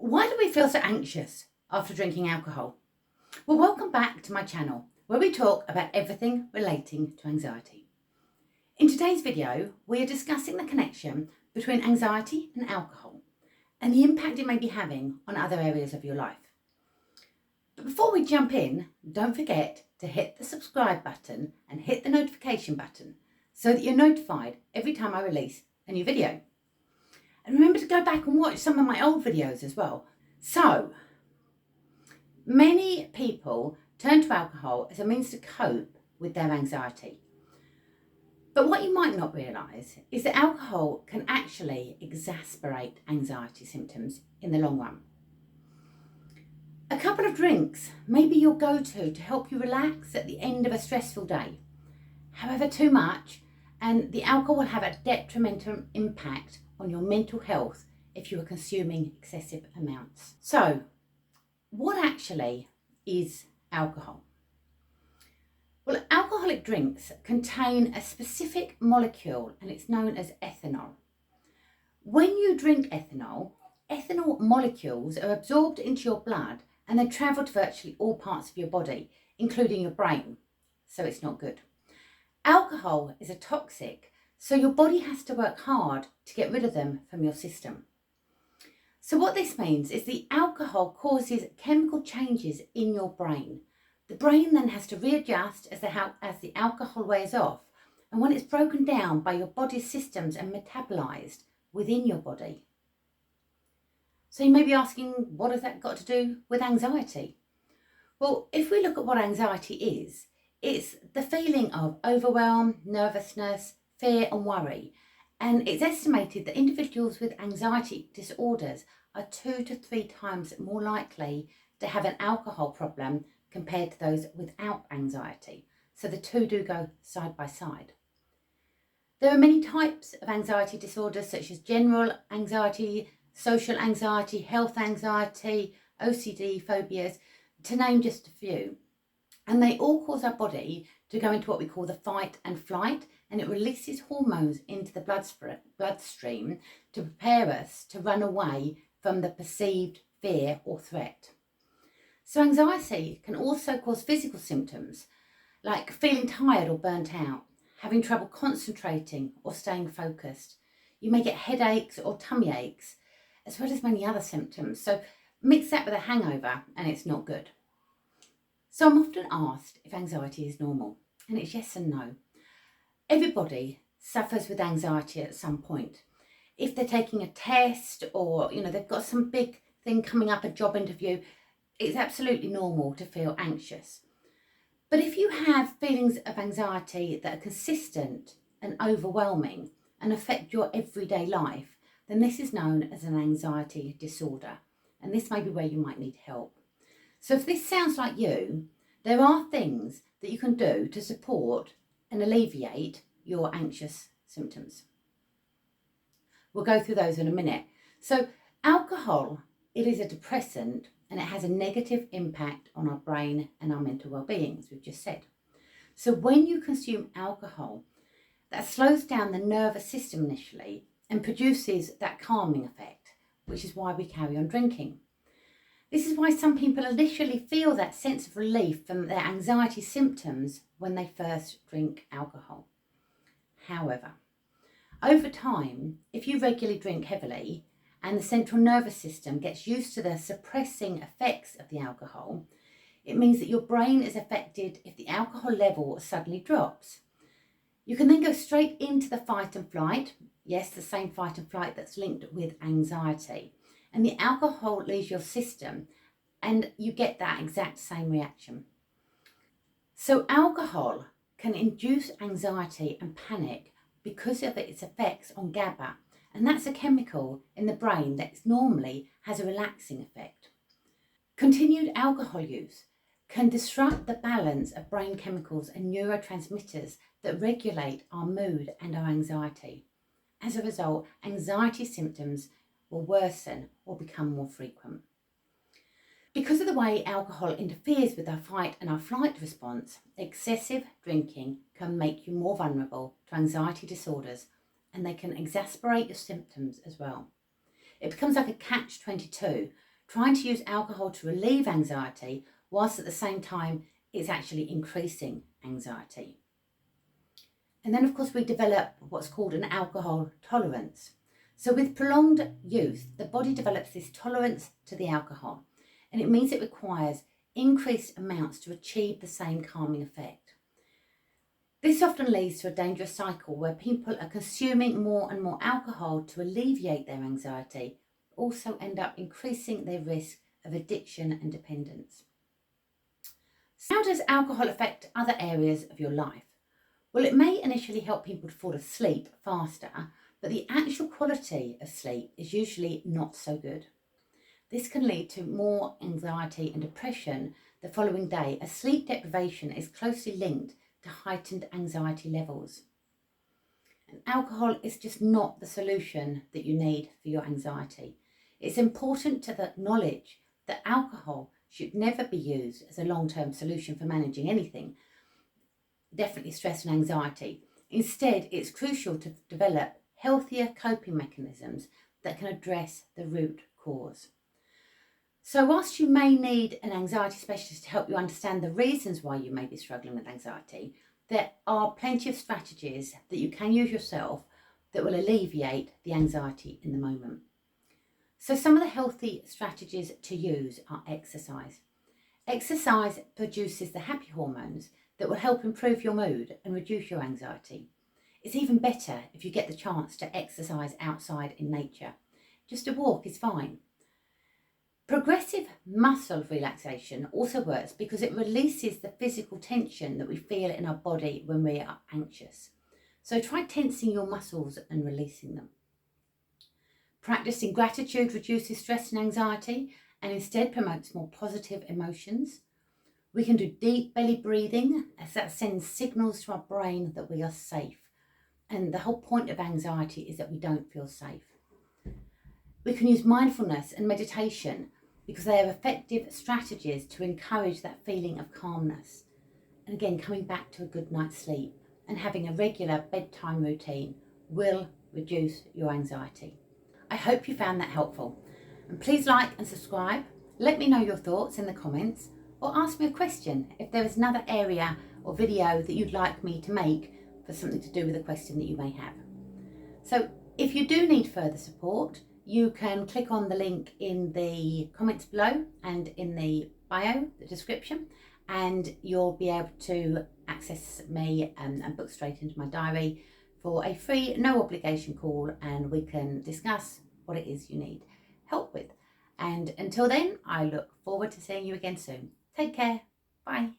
Why do we feel so anxious after drinking alcohol? Well, welcome back to my channel where we talk about everything relating to anxiety. In today's video, we are discussing the connection between anxiety and alcohol and the impact it may be having on other areas of your life. But before we jump in, don't forget to hit the subscribe button and hit the notification button so that you're notified every time I release a new video. And remember to go back and watch some of my old videos as well. So, many people turn to alcohol as a means to cope with their anxiety. But what you might not realise is that alcohol can actually exacerbate anxiety symptoms in the long run. A couple of drinks may be your go-to to help you relax at the end of a stressful day. However, too much and the alcohol will have a detrimental impact on your mental health if you are consuming excessive amounts. So, what actually is alcohol? Well, alcoholic drinks contain a specific molecule and it's known as ethanol. When you drink ethanol, ethanol molecules are absorbed into your blood and they travel to virtually all parts of your body, including your brain, so it's not good. Alcohol is a toxic, so your body has to work hard to get rid of them from your system. So what this means is the alcohol causes chemical changes in your brain. The brain then has to readjust as the alcohol wears off, and when it's broken down by your body's systems and metabolized within your body. So you may be asking, what has that got to do with anxiety? Well, if we look at what anxiety is, it's the feeling of overwhelm, nervousness, fear and worry. And it's estimated that individuals with anxiety disorders are 2 to 3 times more likely to have an alcohol problem compared to those without anxiety. So the two do go side by side. There are many types of anxiety disorders such as general anxiety, social anxiety, health anxiety, OCD, phobias, to name just a few. And they all cause our body to go into what we call the fight and flight, and it releases hormones into the bloodstream to prepare us to run away from the perceived fear or threat. So anxiety can also cause physical symptoms like feeling tired or burnt out, having trouble concentrating or staying focused. You may get headaches or tummy aches, as well as many other symptoms. So mix that with a hangover and it's not good. So I'm often asked if anxiety is normal, and it's yes and no. Everybody suffers with anxiety at some point. If they're taking a test or, they've got some big thing coming up, a job interview, it's absolutely normal to feel anxious. But if you have feelings of anxiety that are consistent and overwhelming and affect your everyday life, then this is known as an anxiety disorder. And this may be where you might need help. So if this sounds like you, there are things that you can do to support and alleviate your anxious symptoms. We'll go through those in a minute. So alcohol, it is a depressant and it has a negative impact on our brain and our mental well-being, as we've just said. So when you consume alcohol, that slows down the nervous system initially and produces that calming effect, which is why we carry on drinking. This is why some people initially feel that sense of relief from their anxiety symptoms when they first drink alcohol. However, over time, if you regularly drink heavily and the central nervous system gets used to the suppressing effects of the alcohol, it means that your brain is affected if the alcohol level suddenly drops. You can then go straight into the fight and flight. Yes, the same fight and flight that's linked with anxiety. And the alcohol leaves your system and you get that exact same reaction. So alcohol can induce anxiety and panic because of its effects on GABA, and that's a chemical in the brain that normally has a relaxing effect. Continued alcohol use can disrupt the balance of brain chemicals and neurotransmitters that regulate our mood and our anxiety. As a result, anxiety symptoms will worsen or become more frequent. Because of the way alcohol interferes with our fight and our flight response, excessive drinking can make you more vulnerable to anxiety disorders, and they can exacerbate your symptoms as well. It becomes like a catch-22. trying to use alcohol to relieve anxiety whilst at the same time it's actually increasing anxiety. And then of course we develop what's called an alcohol tolerance. So with prolonged use, the body develops this tolerance to the alcohol, and it means it requires increased amounts to achieve the same calming effect. This often leads to a dangerous cycle where people are consuming more and more alcohol to alleviate their anxiety, but also end up increasing their risk of addiction and dependence. So how does alcohol affect other areas of your life? Well, it may initially help people to fall asleep faster, but the actual quality of sleep is usually not so good. This can lead to more anxiety and depression the following day, as sleep deprivation is closely linked to heightened anxiety levels. And alcohol is just not the solution that you need for your anxiety. It's important to acknowledge that alcohol should never be used as a long-term solution for managing anything, definitely stress and anxiety. Instead, it's crucial to develop healthier coping mechanisms that can address the root cause. So whilst you may need an anxiety specialist to help you understand the reasons why you may be struggling with anxiety, there are plenty of strategies that you can use yourself that will alleviate the anxiety in the moment. So some of the healthy strategies to use are exercise. Exercise produces the happy hormones that will help improve your mood and reduce your anxiety. It's even better if you get the chance to exercise outside in nature. Just a walk is fine. Progressive muscle relaxation also works because it releases the physical tension that we feel in our body when we are anxious. So try tensing your muscles and releasing them. Practicing gratitude reduces stress and anxiety and instead promotes more positive emotions. We can do deep belly breathing, as that sends signals to our brain that we are safe. And the whole point of anxiety is that we don't feel safe. We can use mindfulness and meditation because they are effective strategies to encourage that feeling of calmness. And again, coming back to a good night's sleep and having a regular bedtime routine will reduce your anxiety. I hope you found that helpful. And please like and subscribe. Let me know your thoughts in the comments, or ask me a question if there is another area or video that you'd like me to make for something to do with a question that you may have. So if you do need further support, you can click on the link in the comments below and in the bio, the description, and you'll be able to access me and book straight into my diary for a free, no obligation call, and we can discuss what it is you need help with. And until then, I look forward to seeing you again soon. Take care. Bye.